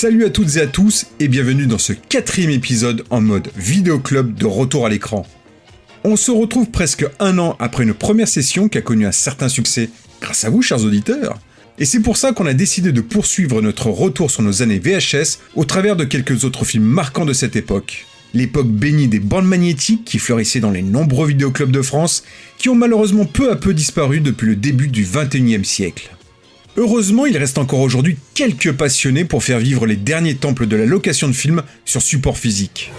Salut à toutes et à tous et bienvenue dans ce 4e épisode en mode vidéoclub de retour à l'écran. On se retrouve presque un an après une première session qui a connu un certain succès grâce à vous chers auditeurs. Et c'est pour ça qu'on a décidé de poursuivre notre retour sur nos années VHS au travers de quelques autres films marquants de cette époque. L'époque bénie des bandes magnétiques qui fleurissaient dans les nombreux vidéoclubs de France qui ont malheureusement peu à peu disparu depuis le début du 21e siècle. Heureusement, il reste encore aujourd'hui quelques passionnés pour faire vivre les derniers temples de la location de films sur support physique.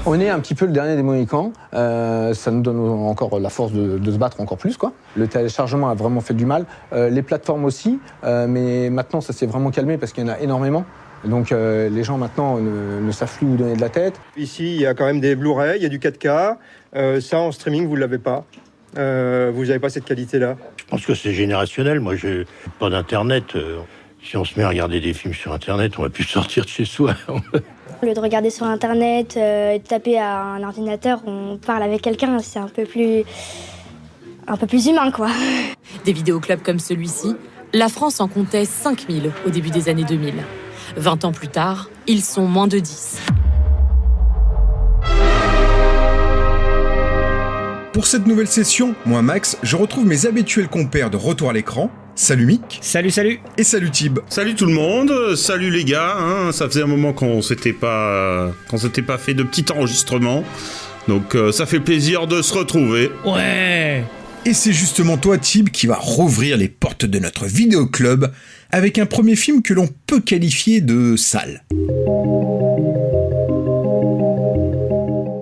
On est un petit peu le dernier des Mohicans, ça nous donne encore la force de se battre encore plus, quoi. Le téléchargement a vraiment fait du mal, les plateformes aussi, mais maintenant ça s'est vraiment calmé parce qu'il y en a énormément. Donc les gens maintenant ne savent plus où donner de la tête. Ici, il y a quand même des Blu-ray, il y a du 4K, ça en streaming vous ne l'avez pas. Vous n'avez pas cette qualité-là. Je pense que c'est générationnel. Moi, j'ai pas d'internet. Si on se met à regarder des films sur internet, on va plus sortir de chez soi. Au lieu de regarder sur internet et de taper à un ordinateur, on parle avec quelqu'un, c'est un peu plus humain, quoi. Des vidéoclubs comme celui-ci, la France en comptait 5000 au début des années 2000. 20 ans plus tard, ils sont moins de 10. Pour cette nouvelle session, moi Max, je retrouve mes habituels compères de retour à l'écran. Salut Mick. Salut. Et salut Tib. Salut tout le monde, salut les gars, ça faisait un moment qu'on s'était pas fait de petit enregistrement, donc ça fait plaisir de se retrouver. Ouais. Et c'est justement toi Tib qui va rouvrir les portes de notre vidéoclub avec un premier film que l'on peut qualifier de sale.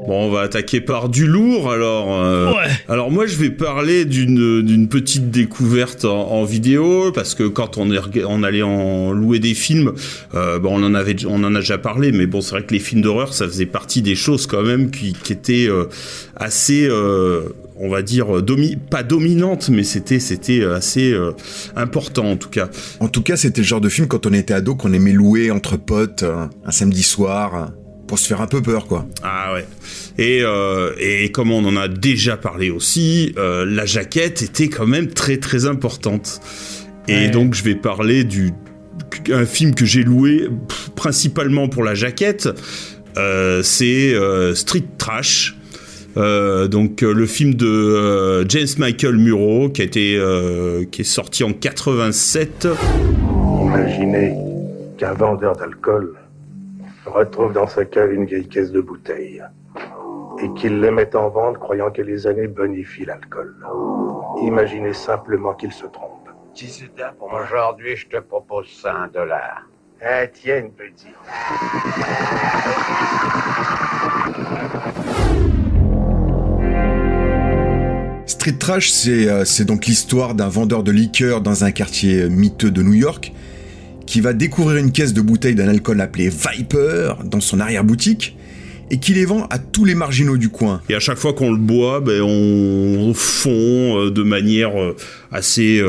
Bon, on va attaquer par du lourd, alors. Alors moi, je vais parler d'une petite découverte en vidéo, parce que quand on allait en louer des films, on en a déjà parlé, mais bon, c'est vrai que les films d'horreur, ça faisait partie des choses quand même qui étaient assez, on va dire, pas dominantes, mais c'était assez important en tout cas. En tout cas, c'était le genre de film quand on était ado qu'on aimait louer entre potes un samedi soir. Pour se faire un peu peur, quoi. Ah ouais. Et comme on en a déjà parlé aussi, la jaquette était quand même très très importante. Et donc je vais parler un film que j'ai loué principalement pour la jaquette. C'est Street Trash. Donc le film de James Michael Murrow qui est sorti en 87. Imaginez qu'un vendeur d'alcool retrouve dans sa cave une vieille caisse de bouteilles et qu'il les mette en vente croyant que les années bonifient l'alcool. Imaginez simplement qu'il se trompe. 18 ans pour moi. Aujourd'hui, je te propose $100. Ah, tiens, petit. Street Trash, c'est donc l'histoire d'un vendeur de liqueurs dans un quartier miteux de New York qui va découvrir une caisse de bouteilles d'un alcool appelé Viper dans son arrière-boutique et qui les vend à tous les marginaux du coin. Et à chaque fois qu'on le boit, on fond de manière assez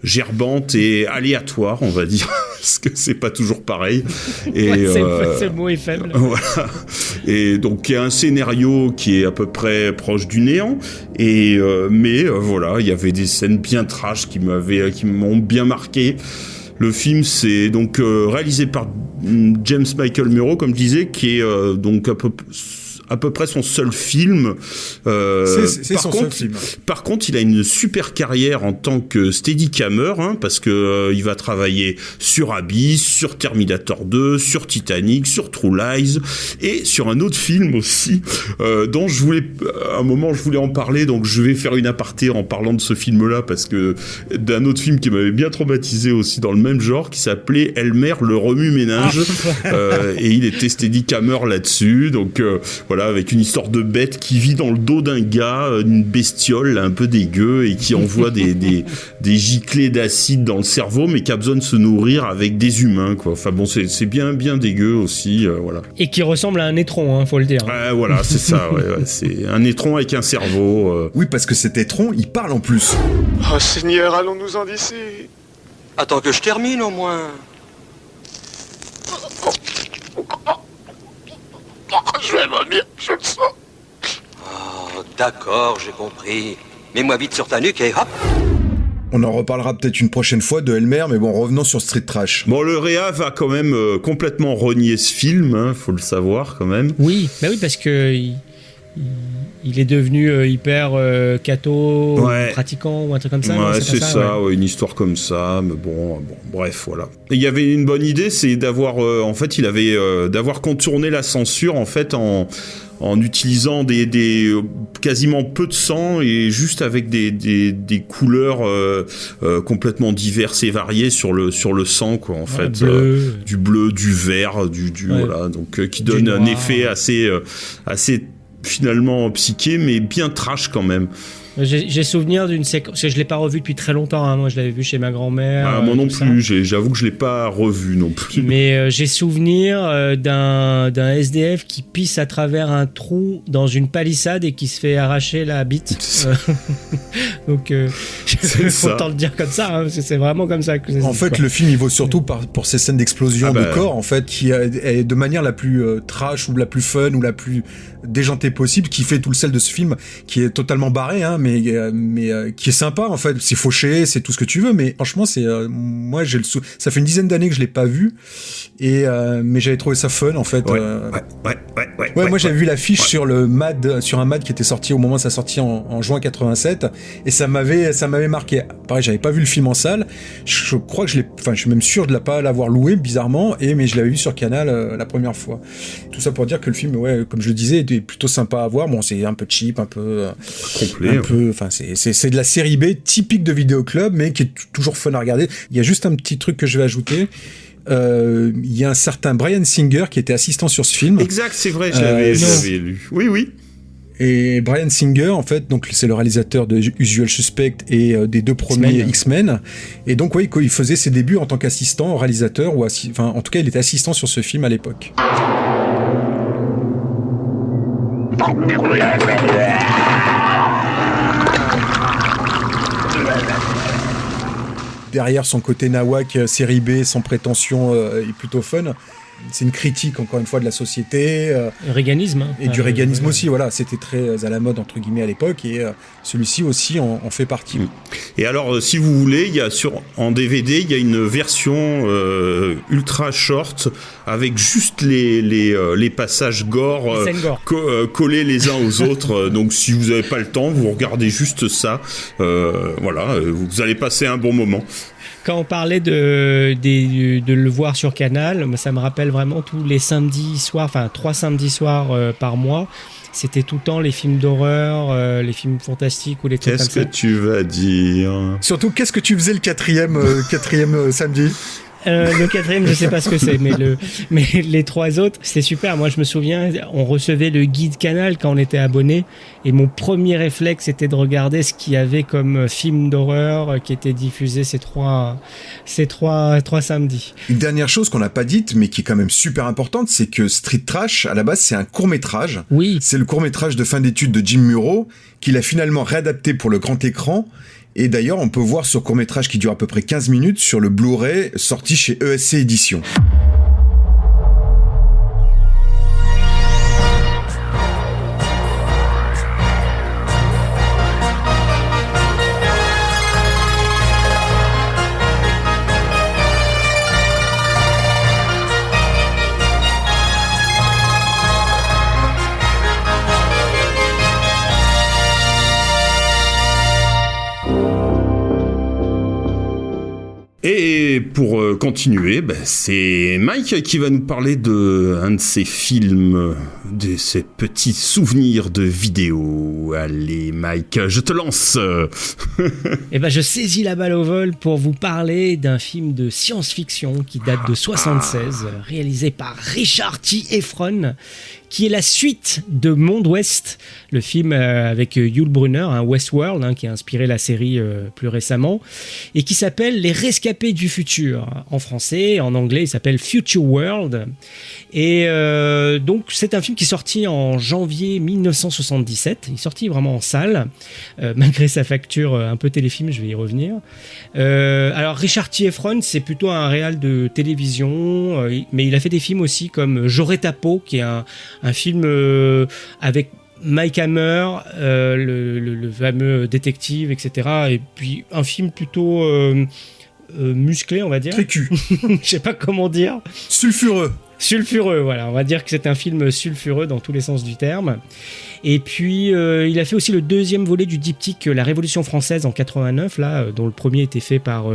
gerbante et aléatoire, on va dire, parce que c'est pas toujours pareil. Et le mot est faible. Voilà. Et donc il y a un scénario qui est à peu près proche du néant. Et mais voilà, il y avait des scènes bien trash qui m'ont bien marqué. Le film, c'est donc réalisé par James Michael Murrow, comme je disais, qui est donc à peu près son seul film. C'est son seul film. Par contre, il a une super carrière en tant que steadicammer, parce que il va travailler sur Abyss, sur Terminator 2, sur Titanic, sur True Lies et sur un autre film aussi dont je voulais en parler. Donc je vais faire une aparté en parlant de ce film-là parce que d'un autre film qui m'avait bien traumatisé aussi dans le même genre, qui s'appelait Elmer le remue-ménage et il était steadicammer là-dessus. Donc voilà, avec une histoire de bête qui vit dans le dos d'un gars, une bestiole un peu dégueu et qui envoie des giclées d'acide dans le cerveau, mais qui a besoin de se nourrir avec des humains, quoi. Enfin bon, c'est bien dégueu aussi, voilà. Et qui ressemble à un étron, faut le dire. Voilà, c'est ça, ouais, c'est un étron avec un cerveau. Oui, parce que cet étron, il parle en plus. Oh Seigneur, allons-nous-en d'ici. Attends que je termine au moins. Je vais vomir, je le sens. Oh, d'accord, j'ai compris. Mets-moi vite sur ta nuque et hop. On en reparlera peut-être une prochaine fois de Elmer, mais bon, revenons sur Street Trash. Bon, le Réa va quand même complètement renier ce film, hein, faut le savoir quand même. Oui, bah oui, parce que il est devenu hyper catho, pratiquant ou un truc comme ça. Ouais, c'est ça, ouais, une histoire comme ça, mais bon, bref, voilà. Et il y avait une bonne idée, c'est d'avoir, en fait, d'avoir contourné la censure, en fait, en utilisant des quasiment peu de sang et juste avec des couleurs complètement diverses et variées sur le sang, quoi, en fait. Bleu. Du bleu, du vert, voilà, donc qui donne un effet assez finalement psyché, mais bien trash quand même. J'ai souvenir d'une séquence, parce que je l'ai pas revu depuis très longtemps, hein. Moi je l'avais vu chez ma grand-mère. Moi non plus, j'avoue que je l'ai pas revu non plus. Mais j'ai souvenir d'un SDF qui pisse à travers un trou dans une palissade et qui se fait arracher la bite. Donc faut autant le dire comme ça, hein, parce que c'est vraiment comme ça. En fait, le film il vaut surtout pour ces scènes d'explosion de corps, en fait, qui est de manière la plus trash ou la plus fun ou la plus déjantée possible, qui fait tout le sel de ce film, qui est totalement barré, hein, mais qui est sympa, en fait. C'est fauché, c'est tout ce que tu veux, mais franchement, c'est moi ça fait une dizaine d'années que je l'ai pas vu, et mais j'avais trouvé ça fun, en fait. Moi j'avais vu l'affiche sur un MAD qui était sorti au moment de sa sortie en juin 87, et ça m'avait marqué. Pareil, j'avais pas vu le film en salle. Je crois que je suis même sûr de pas l'avoir loué, bizarrement, mais je l'avais vu sur Canal la première fois. Tout ça pour dire que le film, comme je le disais, était plutôt sympa à voir. Bon, c'est un peu cheap, un peu complet, enfin c'est de la série B typique de vidéoclub, mais qui est toujours fun à regarder. Il y a juste un petit truc que je vais ajouter. Il y a un certain Bryan Singer qui était assistant sur ce film. Exact, c'est vrai, je l'avais lu. Oui. Et Bryan Singer, en fait, donc c'est le réalisateur de Usual Suspect et des deux premiers X-Men. Et donc, il faisait ses débuts en tant qu'assistant réalisateur, en tout cas, il était assistant sur ce film à l'époque. Derrière son côté nawak, série B, sans prétention et plutôt fun, c'est une critique encore une fois de la société, Reaganisme, et du Reaganisme aussi. Voilà, c'était très à la mode entre guillemets à l'époque, et celui-ci aussi en fait partie. Et alors, si vous voulez, il y a en DVD, il y a une version ultra short avec juste les passages gore, collés les uns aux autres. Donc, si vous n'avez pas le temps, vous regardez juste ça. Voilà, vous allez passer un bon moment. Quand on parlait de le voir sur Canal, ça me rappelle vraiment tous les samedis soirs, 3 samedis soirs par mois. C'était tout le temps les films d'horreur, les films fantastiques ou les trucs comme ça. Qu'est-ce que tu vas dire ? Surtout, qu'est-ce que tu faisais le quatrième samedi ? Le quatrième, je sais pas ce que c'est, mais les 3 autres, c'était super. Moi, je me souviens, on recevait le guide Canal quand on était abonné, et mon premier réflexe était de regarder ce qu'il y avait comme film d'horreur qui était diffusé ces trois samedis. Une dernière chose qu'on n'a pas dite, mais qui est quand même super importante, c'est que Street Trash, à la base, c'est un court-métrage. Oui. C'est le court-métrage de fin d'études de Jim Muro, qu'il a finalement réadapté pour le grand écran. Et d'ailleurs, on peut voir ce court-métrage qui dure à peu près 15 minutes sur le Blu-ray sorti chez ESC Éditions. Et pour continuer, c'est Mike qui va nous parler d'un de ses films, de ses petits souvenirs de vidéo. Allez Mike, je te lance. Je saisis la balle au vol pour vous parler d'un film de science-fiction qui date de 1976, réalisé par Richard T. Efron, qui est la suite de Monde Ouest, le film avec Yul Brynner, Westworld, qui a inspiré la série plus récemment, et qui s'appelle Les Rescapés du futur. En français, en anglais, il s'appelle Future World. Et donc, c'est un film qui est sorti en janvier 1977. Il est sorti vraiment en salle, malgré sa facture un peu téléfilm, je vais y revenir. Alors, Richard T. Efron, c'est plutôt un réal de télévision, mais il a fait des films aussi comme J'aurai ta peau, qui est un film avec Mike Hammer, le fameux détective, etc. Et puis un film plutôt musclé, on va dire. Très-cul. Je sais pas comment dire. Sulfureux, voilà. On va dire que c'est un film sulfureux dans tous les sens du terme. Et puis, il a fait aussi le deuxième volet du diptyque La Révolution française en 89, là, dont le premier était fait par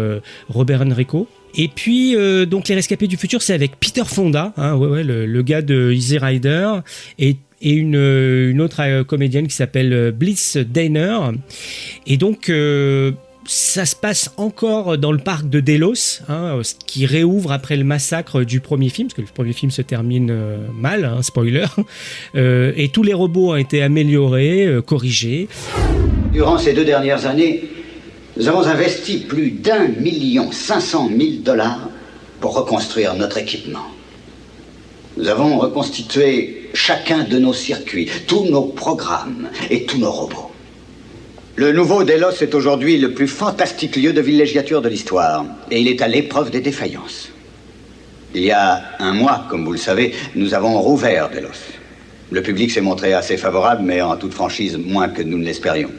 Robert Enrico. Et puis, donc, Les Rescapés du futur, c'est avec Peter Fonda, hein, le gars de Easy Rider, et une autre comédienne qui s'appelle Bliss Dainer. Et donc, ça se passe encore dans le parc de Delos, hein, qui réouvre après le massacre du premier film, parce que le premier film se termine mal, hein, spoiler. Et tous les robots ont été améliorés, corrigés. Durant ces 2 dernières années, nous avons investi plus d'1 500 000 $ pour reconstruire notre équipement. Nous avons reconstitué chacun de nos circuits, tous nos programmes et tous nos robots. Le nouveau Delos est aujourd'hui le plus fantastique lieu de villégiature de l'histoire, et il est à l'épreuve des défaillances. Il y a 1 mois, comme vous le savez, nous avons rouvert Delos. Le public s'est montré assez favorable, mais en toute franchise, moins que nous ne l'espérions.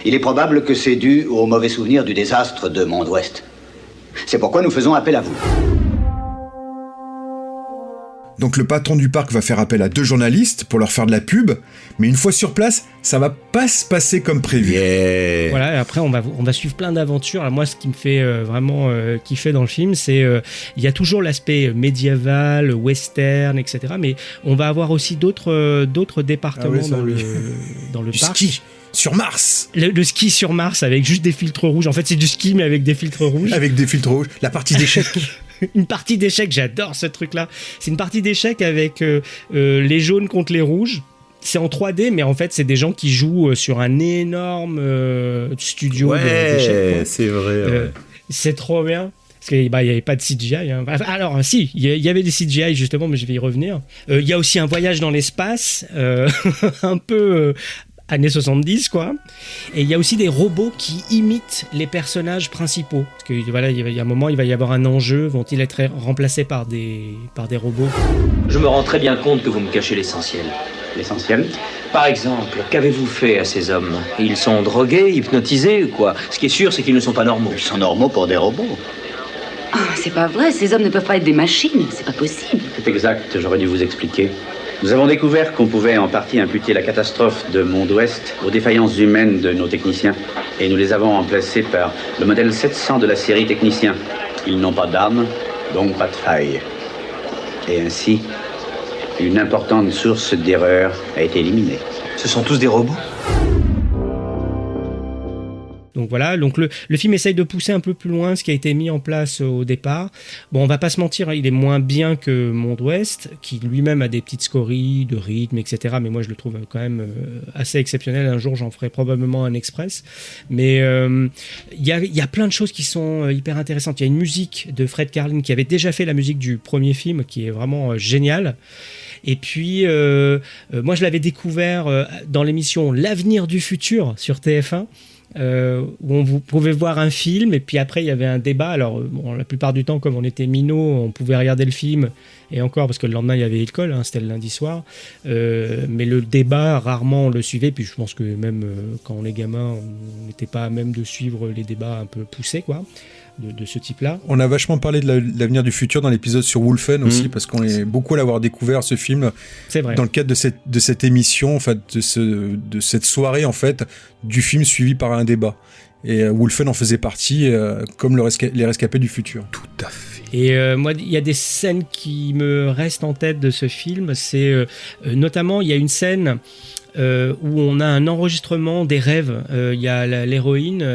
Il est probable que c'est dû au mauvais souvenir du désastre de Monde Ouest. C'est pourquoi nous faisons appel à vous. Donc le patron du parc va faire appel à 2 journalistes pour leur faire de la pub, mais une fois sur place, ça va pas se passer comme prévu. Yeah. Voilà, et après on va suivre plein d'aventures. Alors moi, ce qui me fait vraiment kiffer dans le film, c'est il y a toujours l'aspect médiéval, western, etc. Mais on va avoir aussi d'autres départements dans le parc. Ski sur Mars. Le ski sur Mars avec juste des filtres rouges. En fait, c'est du ski mais avec des filtres rouges. Avec des filtres rouges. La partie d'échecs. Une partie d'échecs, j'adore ce truc-là. C'est une partie d'échecs avec les jaunes contre les rouges. C'est en 3D, mais en fait, c'est des gens qui jouent sur un énorme studio d'échecs. Ouais, c'est vrai. Ouais. C'est trop bien. Parce qu'il n'y avait pas de CGI. Hein. Alors, si, il y avait des CGI, justement, mais je vais y revenir. Il y a aussi un voyage dans l'espace, un peu... années 70, quoi. Et il y a aussi des robots qui imitent les personnages principaux. Parce que voilà, il y a un moment, il va y avoir un enjeu. Vont-ils être remplacés par des robots ? Je me rends très bien compte que vous me cachez l'essentiel. L'essentiel ? Par exemple, qu'avez-vous fait à ces hommes ? Ils sont drogués, hypnotisés ou quoi ? Ce qui est sûr, c'est qu'ils ne sont pas normaux. Ils sont normaux pour des robots. Oh, c'est pas vrai, ces hommes ne peuvent pas être des machines, c'est pas possible. C'est exact, j'aurais dû vous expliquer. Nous avons découvert qu'on pouvait en partie imputer la catastrophe de Monde Ouest aux défaillances humaines de nos techniciens. Et nous les avons remplacés par le modèle 700 de la série Technicien. Ils n'ont pas d'armes, donc pas de faille. Et ainsi, une importante source d'erreur a été éliminée. Ce sont tous des robots ? Donc voilà, donc le film essaye de pousser un peu plus loin ce qui a été mis en place au départ. Bon, on va pas se mentir, hein, il est moins bien que Monde Ouest, qui lui-même a des petites scories de rythme, etc. Mais moi, je le trouve quand même assez exceptionnel. Un jour, j'en ferai probablement un express. Mais il y a plein de choses qui sont hyper intéressantes. Il y a une musique de Fred Karlin qui avait déjà fait la musique du premier film, qui est vraiment géniale. Et puis, moi, je l'avais découvert dans l'émission L'Avenir du futur sur TF1. Où on pouvait voir un film et puis après il y avait un débat. Alors bon, la plupart du temps, comme on était minots, on pouvait regarder le film, et encore parce que le lendemain il y avait école, hein, c'était le lundi soir, mais le débat, rarement on le suivait. Puis je pense que même quand on est gamin, on n'était pas à même de suivre les débats un peu poussés, quoi, de ce type-là. On a vachement parlé de l'avenir du futur dans l'épisode sur Wolfen aussi, parce qu'on est beaucoup à l'avoir découvert, ce film. C'est vrai. Dans le cadre de cette émission, en fait, de cette soirée, en fait, du film suivi par un débat. Et Wolfen en faisait partie, comme les rescapés du futur. Tout à fait. Et moi, il y a des scènes qui me restent en tête de ce film. C'est notamment, il y a une scène où on a un enregistrement des rêves. Il y a l'héroïne,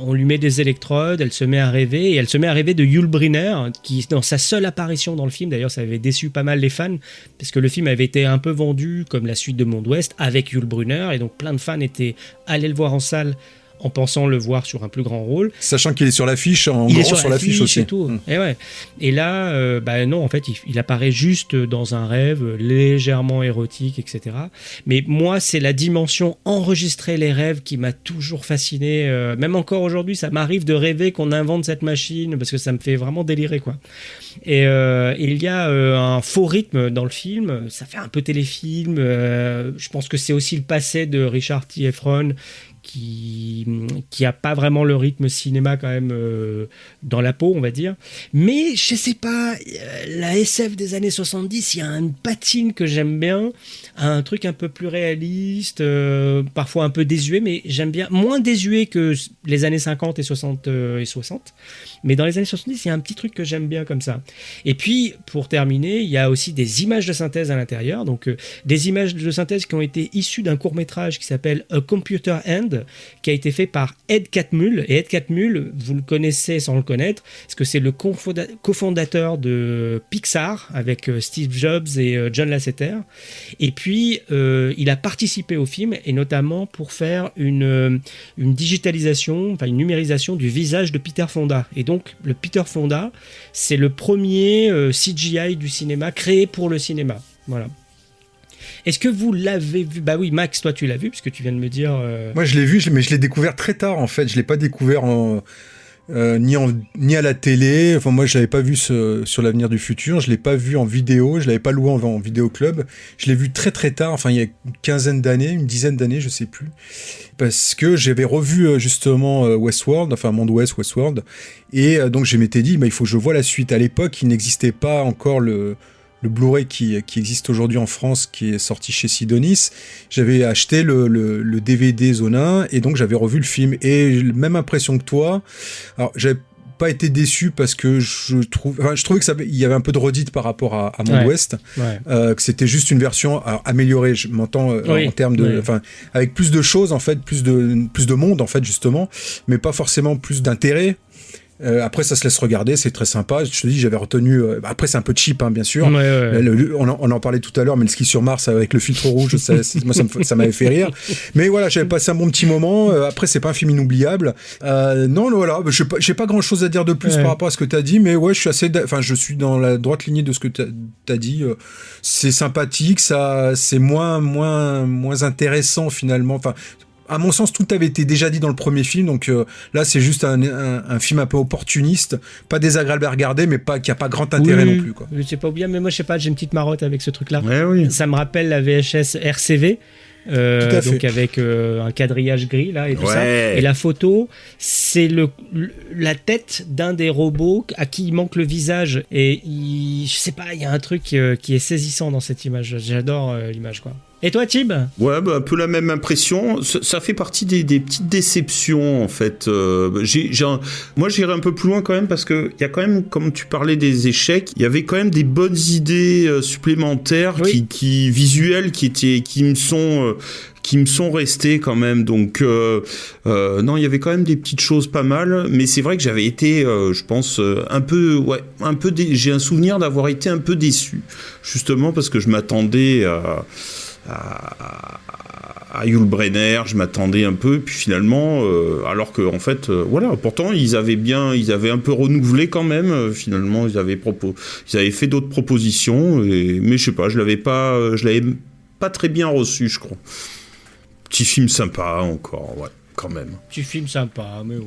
on lui met des électrodes, elle se met à rêver, et elle se met à rêver de Yul Brynner, qui, dans sa seule apparition dans le film, d'ailleurs ça avait déçu pas mal les fans, parce que le film avait été un peu vendu comme la suite de Monde Ouest, avec Yul Brynner, et donc plein de fans étaient allés le voir en salle en pensant le voir sur un plus grand rôle. Sachant qu'il est sur l'affiche, Il est sur l'affiche aussi. Et tout. Et, ouais. Et là, non, en fait, il apparaît juste dans un rêve légèrement érotique, etc. Mais moi, c'est la dimension enregistrer les rêves qui m'a toujours fasciné. Même encore aujourd'hui, ça m'arrive de rêver qu'on invente cette machine parce que ça me fait vraiment délirer, quoi. Et il y a un faux rythme dans le film. Ça fait un peu téléfilm. Je pense que c'est aussi le passé de Richard T. Efron qui a pas vraiment le rythme cinéma quand même dans la peau, on va dire. Mais je sais pas, la SF des années 70, il y a une patine que j'aime bien, un truc un peu plus réaliste, parfois un peu désuet, mais j'aime bien, moins désuet que les années 50 et 60 mais dans les années 70, il y a un petit truc que j'aime bien comme ça. Et puis, pour terminer, il y a aussi des images de synthèse à l'intérieur, donc des images de synthèse qui ont été issues d'un court-métrage qui s'appelle A Computer Hand, qui a été fait par Ed Catmull. Et Ed Catmull, vous le connaissez sans le connaître, parce que c'est le cofondateur de Pixar avec Steve Jobs et John Lasseter. Et puis, il a participé au film, et notamment pour faire une digitalisation, enfin une numérisation du visage de Peter Fonda. Et donc, le Peter Fonda, c'est le premier CGI du cinéma créé pour le cinéma. Voilà. Est-ce que vous l'avez vu ? Bah oui, Max, toi tu l'as vu, puisque tu viens de me dire... Moi je l'ai vu, mais je l'ai découvert très tard en fait. Je l'ai pas découvert ni à la télé. Enfin, moi je l'avais pas vu sur l'avenir du futur. Je l'ai pas vu en vidéo. Je l'avais pas loué en vidéoclub. Je l'ai vu très très tard. Enfin, il y a une dizaine d'années, je sais plus. Parce que j'avais revu justement Westworld, enfin Monde Ouest, Westworld. Et donc je m'étais dit, il faut que je voie la suite. À l'époque, il n'existait pas encore le Blu-ray qui existe aujourd'hui en France, qui est sorti chez Sidonis. J'avais acheté le DVD Zone 1 et donc j'avais revu le film. Et même impression que toi. Alors, j'avais pas été déçu parce que je trouvais que il y avait un peu de redite par rapport à Monde Ouest. Que c'était juste une version améliorée, je m'entends en termes de... Enfin, avec plus de choses, en fait, plus de monde, en fait, justement, mais pas forcément plus d'intérêt. Après, ça se laisse regarder, c'est très sympa. Je te dis, j'avais retenu... après, c'est un peu cheap, hein, bien sûr. On en parlait tout à l'heure, mais le ski sur Mars avec le filtre rouge, moi, ça m'avait fait rire. Mais voilà, j'avais passé un bon petit moment. Après, c'est pas un film inoubliable. Non, voilà, j'ai pas grand-chose à dire de plus par rapport à ce que t'as dit, mais ouais, je suis dans la droite lignée de ce que t'as dit. C'est sympathique, ça, c'est moins intéressant, finalement. Enfin... À mon sens, tout avait été déjà dit dans le premier film, donc là, c'est juste un film un peu opportuniste, pas désagréable à regarder, mais qui a pas grand intérêt non plus, quoi. Je sais pas oublié, mais moi, je sais pas, j'ai une petite marotte avec ce truc-là. Oui. Ça me rappelle la VHS RCV. Donc avec un quadrillage gris là et tout ça, et la photo c'est la tête d'un des robots à qui il manque le visage, et je sais pas, il y a un truc qui est saisissant dans cette image. J'adore l'image, quoi. Et toi, Tib ? Ouais, un peu la même impression. Ça fait partie des petites déceptions, en fait. Moi, j'irai un peu plus loin quand même, parce que il y a quand même, comme tu parlais des échecs, il y avait quand même des bonnes idées supplémentaires qui visuelles qui me sont restées quand même. Donc non, il y avait quand même des petites choses pas mal, mais c'est vrai que j'avais été je pense j'ai un souvenir d'avoir été un peu déçu, justement parce que je m'attendais à Yul Brynner, je m'attendais un peu, puis finalement, alors que en fait, pourtant ils avaient un peu renouvelé quand même. Finalement, ils avaient fait d'autres propositions, mais je sais pas, je l'avais pas très bien reçu, je crois. Petit film sympa encore, quand même. Petit film sympa, mais ouais.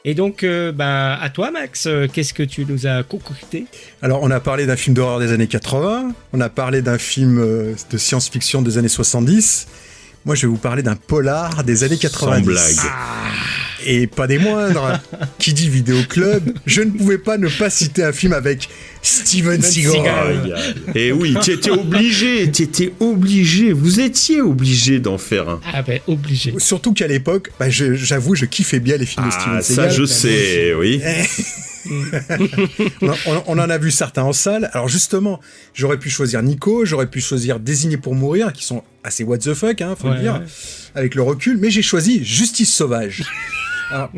Et donc, à toi, Max, qu'est-ce que tu nous as concocté ? Alors, on a parlé d'un film d'horreur des années 80, on a parlé d'un film de science-fiction des années 70. Moi, je vais vous parler d'un polar des années 90. Sans blague. Et pas des moindres. Qui dit vidéoclub, je ne pouvais pas ne pas citer un film avec Steven Seagal. Et oui, tu étais obligé, vous étiez obligé d'en faire un. Ah ben, obligé. Surtout qu'à l'époque, j'avoue, je kiffais bien les films de Steven Seagal. Ça, je sais, oui. on en a vu certains en salle. Alors justement, j'aurais pu choisir Nico, j'aurais pu choisir Désigné pour mourir, qui sont assez what the fuck, faut le dire, avec le recul, mais j'ai choisi Justice sauvage. Alors,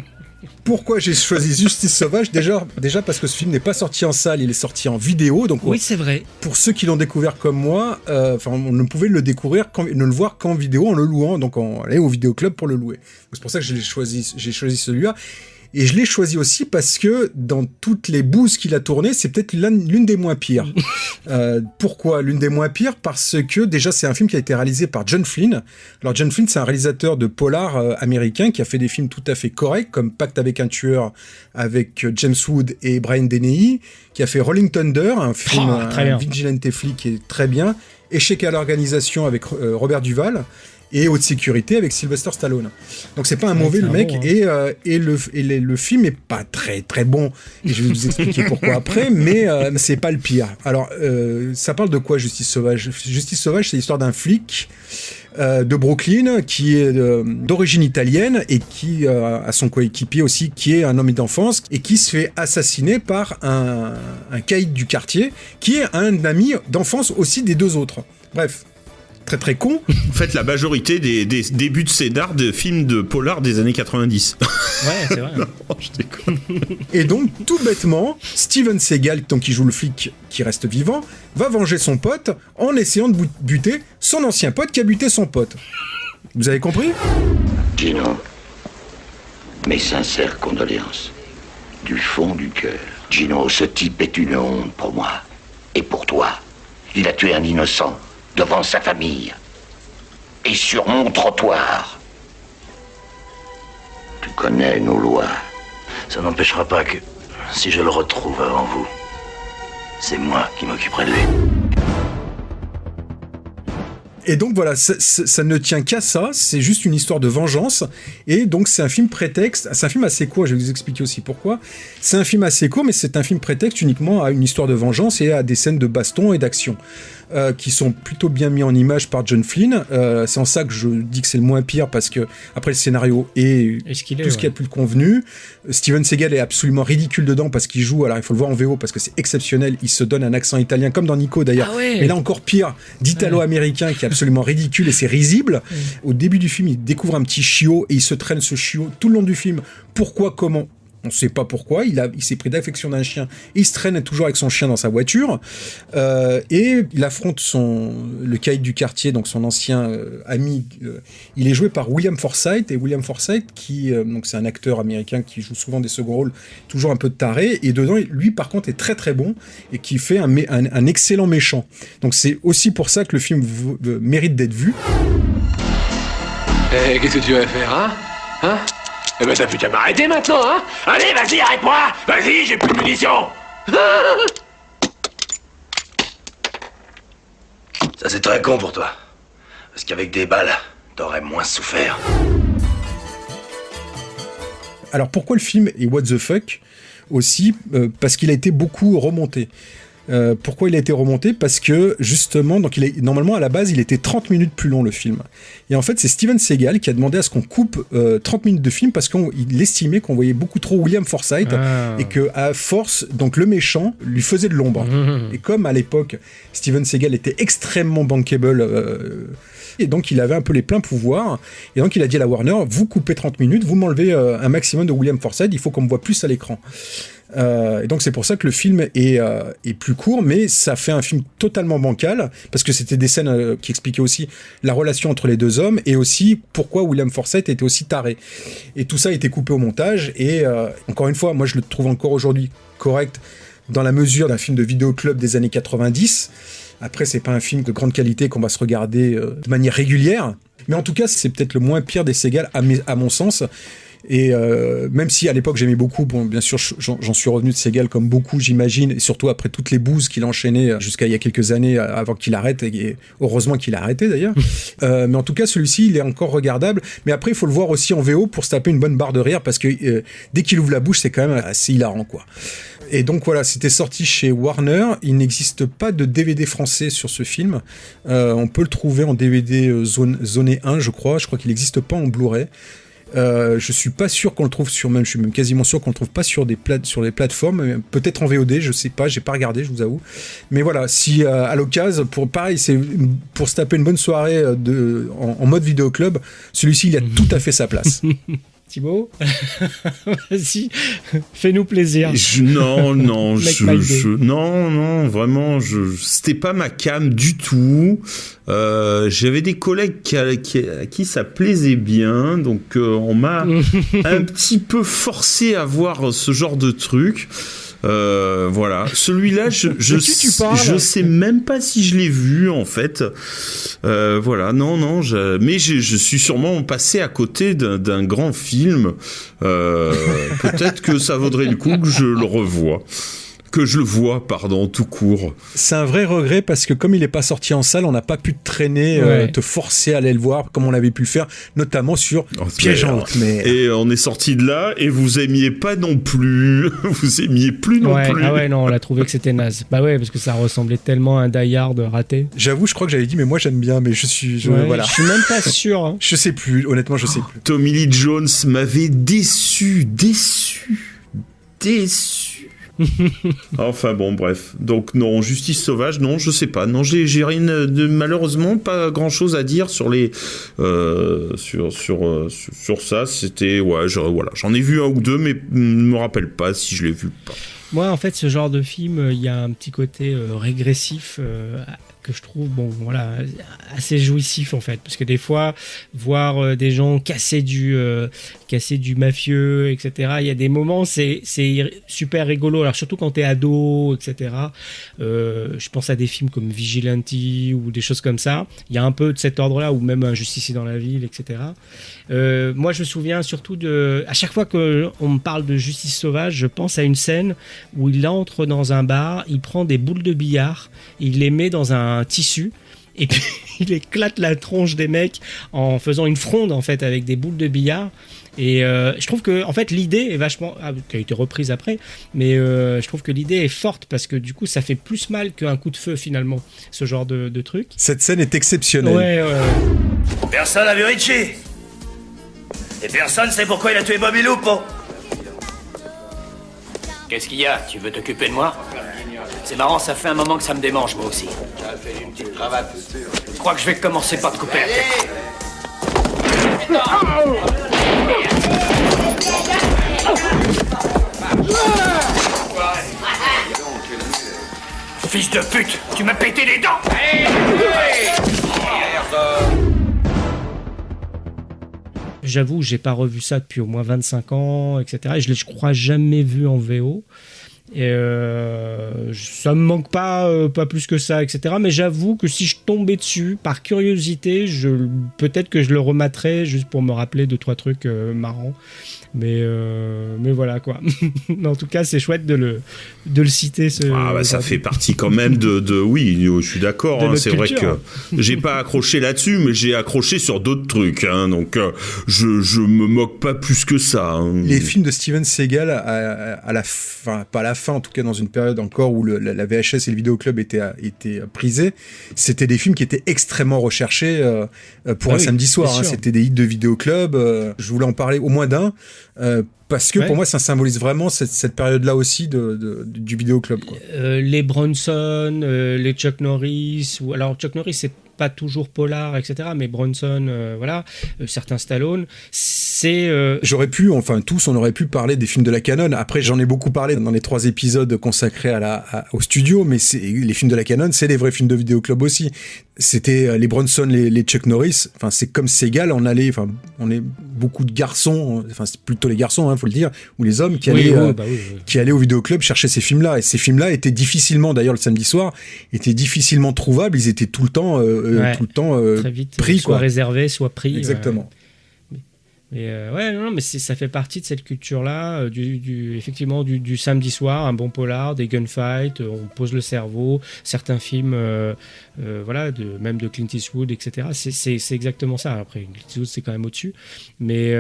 pourquoi j'ai choisi Justice Sauvage ? Déjà parce que ce film n'est pas sorti en salle, il est sorti en vidéo. Donc oui, c'est vrai. Pour ceux qui l'ont découvert comme moi, on ne pouvait le découvrir, ne le voir qu'en vidéo, en le louant. Donc on allait au vidéoclub pour le louer. Donc, c'est pour ça que j'ai choisi celui-là. Et je l'ai choisi aussi parce que dans toutes les bouses qu'il a tournées, c'est peut-être l'une des moins pires. Pourquoi l'une des moins pires ? Parce que déjà, c'est un film qui a été réalisé par John Flynn. Alors John Flynn, c'est un réalisateur de polar américain qui a fait des films tout à fait corrects, comme Pacte avec un tueur avec James Wood et Brian Dennehy, qui a fait Rolling Thunder, un film un vigilante flic qui est très bien, Échec à l'organisation avec Robert Duvall, et Haute sécurité avec Sylvester Stallone. Donc c'est pas un mauvais le mec, bon, hein. Et le film est pas très très bon, et je vais vous expliquer pourquoi après, mais c'est pas le pire. Alors ça parle de quoi Justice Sauvage ? Justice Sauvage, c'est l'histoire d'un flic de Brooklyn qui est d'origine italienne et qui a son coéquipier aussi qui est un homme d'enfance et qui se fait assassiner par un caïd du quartier qui est un ami d'enfance aussi des deux autres. Bref. Très très con. En fait, la majorité des débuts de scénar de films de polar des années 90. Ouais, c'est vrai. Non, je déconne. Et donc, tout bêtement, Steven Seagal, donc, qui joue le flic qui reste vivant, va venger son pote en essayant de buter son ancien pote qui a buté son pote. Vous avez compris ? Gino, mes sincères condoléances. Du fond du cœur. Gino, ce type est une honte pour moi. Et pour toi. Il a tué un innocent. Devant sa famille. Et sur mon trottoir. Tu connais nos lois. Ça n'empêchera pas que, si je le retrouve avant vous, c'est moi qui m'occuperai de lui. Et donc voilà, ça ne tient qu'à ça, c'est juste une histoire de vengeance, et donc c'est un film prétexte, c'est un film assez court, je vais vous expliquer aussi pourquoi. C'est un film assez court, mais c'est un film prétexte uniquement à une histoire de vengeance et à des scènes de baston et d'action. Qui sont plutôt bien mis en image par John Flynn. C'est en ça que je dis que c'est le moins pire, parce que après le scénario est tout ce qui est plus convenu. Steven Seagal est absolument ridicule dedans parce qu'il joue, alors il faut le voir en VO parce que c'est exceptionnel, il se donne un accent italien comme dans Nico d'ailleurs, mais là encore pire, d'italo-américain qui est absolument ridicule et c'est risible. Au début du film, il découvre un petit chiot et il se traîne ce chiot tout le long du film. Pourquoi, comment ? On ne sait pas pourquoi, il s'est pris d'affection d'un chien, et il se traîne toujours avec son chien dans sa voiture, et il affronte le caïd du quartier, donc son ancien ami. Il est joué par William Forsythe, et William Forsythe, donc c'est un acteur américain qui joue souvent des seconds rôles, toujours un peu de taré, et dedans, lui par contre est très très bon, et qui fait un excellent méchant. Donc c'est aussi pour ça que le film mérite d'être vu. Qu'est-ce que tu vas faire, hein Eh ben t'as plus qu'à m'arrêter maintenant, hein. Allez, vas-y, arrête-moi. Vas-y, j'ai plus de munitions. Ça c'est très con pour toi. Parce qu'avec des balles, t'aurais moins souffert. Alors pourquoi le film est what the fuck aussi parce qu'il a été beaucoup remonté. Pourquoi il a été remonté ? Parce que justement, donc normalement à la base il était 30 minutes plus long le film. Et en fait c'est Steven Seagal qui a demandé à ce qu'on coupe 30 minutes de film parce qu'il estimait qu'on voyait beaucoup trop William Forsythe et que à force, donc le méchant lui faisait de l'ombre. Et comme à l'époque Steven Seagal était extrêmement bankable, et donc il avait un peu les pleins pouvoirs, et donc il a dit à la Warner, vous coupez 30 minutes, vous m'enlevez un maximum de William Forsythe, il faut qu'on me voit plus à l'écran. Et donc c'est pour ça que le film est plus court, mais ça fait un film totalement bancal, parce que c'était des scènes qui expliquaient aussi la relation entre les deux hommes, et aussi pourquoi William Forsythe était aussi taré. Et tout ça a été coupé au montage, et encore une fois, moi je le trouve encore aujourd'hui correct, dans la mesure d'un film de vidéoclub des années 90. Après, c'est pas un film de grande qualité qu'on va se regarder de manière régulière, mais en tout cas, c'est peut-être le moins pire des Seagal à mon sens. Et même si à l'époque j'aimais beaucoup, bon bien sûr j'en suis revenu de Seagal comme beaucoup j'imagine, et surtout après toutes les bouses qu'il a enchaînées jusqu'à il y a quelques années avant qu'il arrête, et heureusement qu'il a arrêté d'ailleurs. Mais en tout cas celui-ci il est encore regardable, mais après il faut le voir aussi en VO pour se taper une bonne barre de rire, parce que dès qu'il ouvre la bouche c'est quand même assez hilarant quoi. Et donc voilà, c'était sorti chez Warner. Il n'existe pas de DVD français sur ce film. On peut le trouver en DVD zoné 1 je crois qu'il n'existe pas en Blu-ray. Je suis pas sûr qu'on le trouve je suis même quasiment sûr qu'on le trouve pas sur les plateformes, peut-être en VOD, je sais pas, j'ai pas regardé, je vous avoue. Mais voilà, si à l'occasion, c'est pour se taper une bonne soirée en mode vidéoclub, celui-ci il a tout à fait sa place. Thibaut, vas-y, fais-nous plaisir. Non, vraiment, c'était pas ma cam du tout. J'avais des collègues à qui ça plaisait bien, donc on m'a un petit peu forcé à voir ce genre de truc. Voilà, celui-là, je sais même pas si je l'ai vu en fait. Voilà, mais je suis sûrement passé à côté d'un grand film. Peut-être que ça vaudrait le coup que je le revoie. Que je le vois, tout court. C'est un vrai regret parce que comme il n'est pas sorti en salle, on n'a pas pu te traîner, te forcer à aller le voir comme on avait pu le faire, notamment sur Piège en haute mer. Et on est sorti de là et vous aimiez pas non plus. Vous aimiez plus non plus. Ah ouais, non, on a trouvé que c'était naze. Bah ouais, parce que ça ressemblait tellement à un Die Hard raté. J'avoue, je crois que j'avais dit, mais moi j'aime bien, mais voilà. Je suis même pas sûr. Hein. Je sais plus, honnêtement, je sais plus. Tommy Lee Jones m'avait déçu. Enfin bon, bref. Donc non, Justice sauvage, non, je sais pas. Non, j'ai rien malheureusement pas grand chose à dire sur les sur ça. C'était voilà, j'en ai vu un ou deux, mais ne me rappelle pas si je l'ai vu ou pas. Moi, en fait, ce genre de film, il y a un petit côté régressif que je trouve assez jouissif en fait, parce que des fois voir des gens casser du mafieux, etc., il y a des moments c'est super rigolo, alors surtout quand t'es ado, etc. Je pense à des films comme Vigilante ou des choses comme ça, il y a un peu de cet ordre là, ou même Un justicier dans la ville, etc. Moi je me souviens surtout à chaque fois qu'on me parle de Justice sauvage, je pense à une scène où il entre dans un bar, il prend des boules de billard, il les met dans un tissu et puis il éclate la tronche des mecs en faisant une fronde en fait avec des boules de billard. Et je trouve que en fait l'idée est vachement qui a été reprise après, mais je trouve que l'idée est forte parce que du coup ça fait plus mal qu'un coup de feu finalement, ce genre de truc. Cette scène est exceptionnelle. Ouais. Personne n'a vu Richie et personne sait pourquoi il a tué Bobby Lupo. Qu'est-ce qu'il y a? Tu veux t'occuper de moi? C'est marrant, ça fait un moment que ça me démange, moi aussi. J'ai une petite cravate. Je crois que je vais commencer par te couper la tête. Fils de pute, tu m'as pété les dents! J'avoue, j'ai pas revu ça depuis au moins 25 ans, etc. Et je crois jamais vu en VO. Et ça me manque pas plus que ça, etc. Mais j'avoue que si je tombais dessus par curiosité, peut-être que je le rematerais juste pour me rappeler 2-3 trucs marrants. Mais voilà quoi. En tout cas, c'est chouette de le citer. Ça fait partie quand même oui, je suis d'accord. Hein, c'est culture. Vrai que j'ai pas accroché là-dessus, mais j'ai accroché sur d'autres trucs. Hein, donc je me moque pas plus que ça. Hein. Les films de Steven Seagal à la fin, pas à la fin, en tout cas dans une période encore où la VHS et le vidéoclub étaient prisés, c'était des films qui étaient extrêmement recherchés pour un samedi soir. Hein, c'était des hits de vidéoclub. Je voulais en parler au moins d'un. Parce que pour moi ça symbolise vraiment cette période-là aussi du vidéoclub. Les Bronson, les Chuck Norris, alors Chuck Norris c'est pas toujours polar, etc. Mais Bronson, certains Stallone, J'aurais pu, tous, on aurait pu parler des films de la Canon. Après, j'en ai beaucoup parlé dans les 3 épisodes consacrés au studio, mais les films de la Canon, c'est les vrais films de vidéoclub aussi. C'était les Bronson, les Chuck Norris. Enfin, c'est comme Seagal, on est beaucoup de garçons, c'est plutôt les garçons, faut le dire, ou les hommes qui allaient au vidéoclub chercher ces films-là. Et ces films-là étaient difficilement, d'ailleurs le samedi soir, étaient difficilement trouvables. Ils étaient tout le temps très vite, pris, soit réservés, soit pris. Exactement. Mais ça fait partie de cette culture-là, effectivement du samedi soir, un bon polar, des gunfights, on pose le cerveau, certains films, même de Clint Eastwood, etc. C'est exactement ça. Après, Clint Eastwood, c'est quand même au-dessus, mais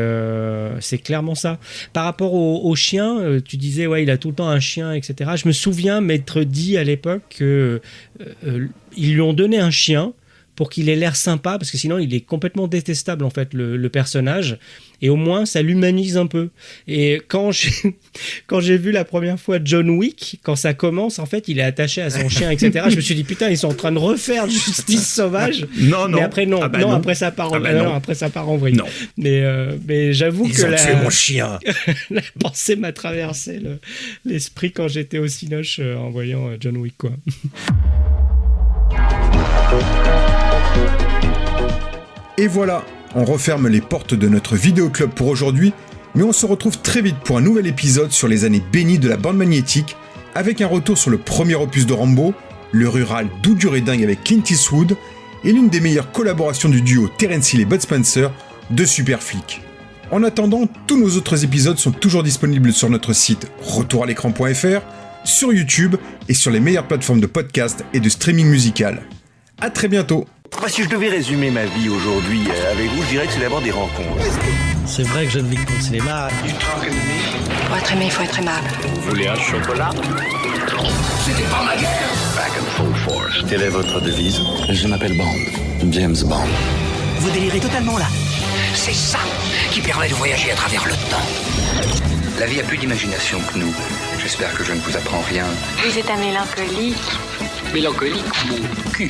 c'est clairement ça. Par rapport au chien, tu disais, il a tout le temps un chien, etc. Je me souviens m'être dit à l'époque qu'ils lui ont donné un chien pour qu'il ait l'air sympa, parce que sinon il est complètement détestable en fait le personnage, et au moins ça l'humanise un peu. Et quand j'ai vu la première fois John Wick, quand ça commence, en fait il est attaché à son chien, etc. Je me suis dit putain, ils sont en train de refaire Justice sauvage. Non. Mais après non, non. Après ça part en vrille. Non. Mais j'avoue Ils que ont tué mon chien. la pensée m'a traversé l'esprit quand j'étais au Cinoche en voyant John Wick, quoi. Et voilà, on referme les portes de notre vidéoclub pour aujourd'hui, mais on se retrouve très vite pour un nouvel épisode sur les années bénies de la bande magnétique, avec un retour sur le premier opus de Rambo, le rural doux dur et dingue avec Clint Eastwood, et l'une des meilleures collaborations du duo Terence Hill et Bud Spencer de Superflic. En attendant, tous nos autres épisodes sont toujours disponibles sur notre site retouralécran.fr, sur YouTube et sur les meilleures plateformes de podcast et de streaming musical. À très bientôt. Si je devais résumer ma vie aujourd'hui avec vous, je dirais que c'est d'abord des rencontres. C'est vrai que je ne vis que pour le cinéma. Pour être aimé, il faut être aimable. Vous voulez un chocolat? C'était pas ma guerre. Back and full force. Quelle est votre devise? Je m'appelle Bond. James Bond. Vous délirez totalement là. C'est ça qui permet de voyager à travers le temps. La vie a plus d'imagination que nous. J'espère que je ne vous apprends rien. Vous êtes un mélancolique. Mélancolique, mon cul.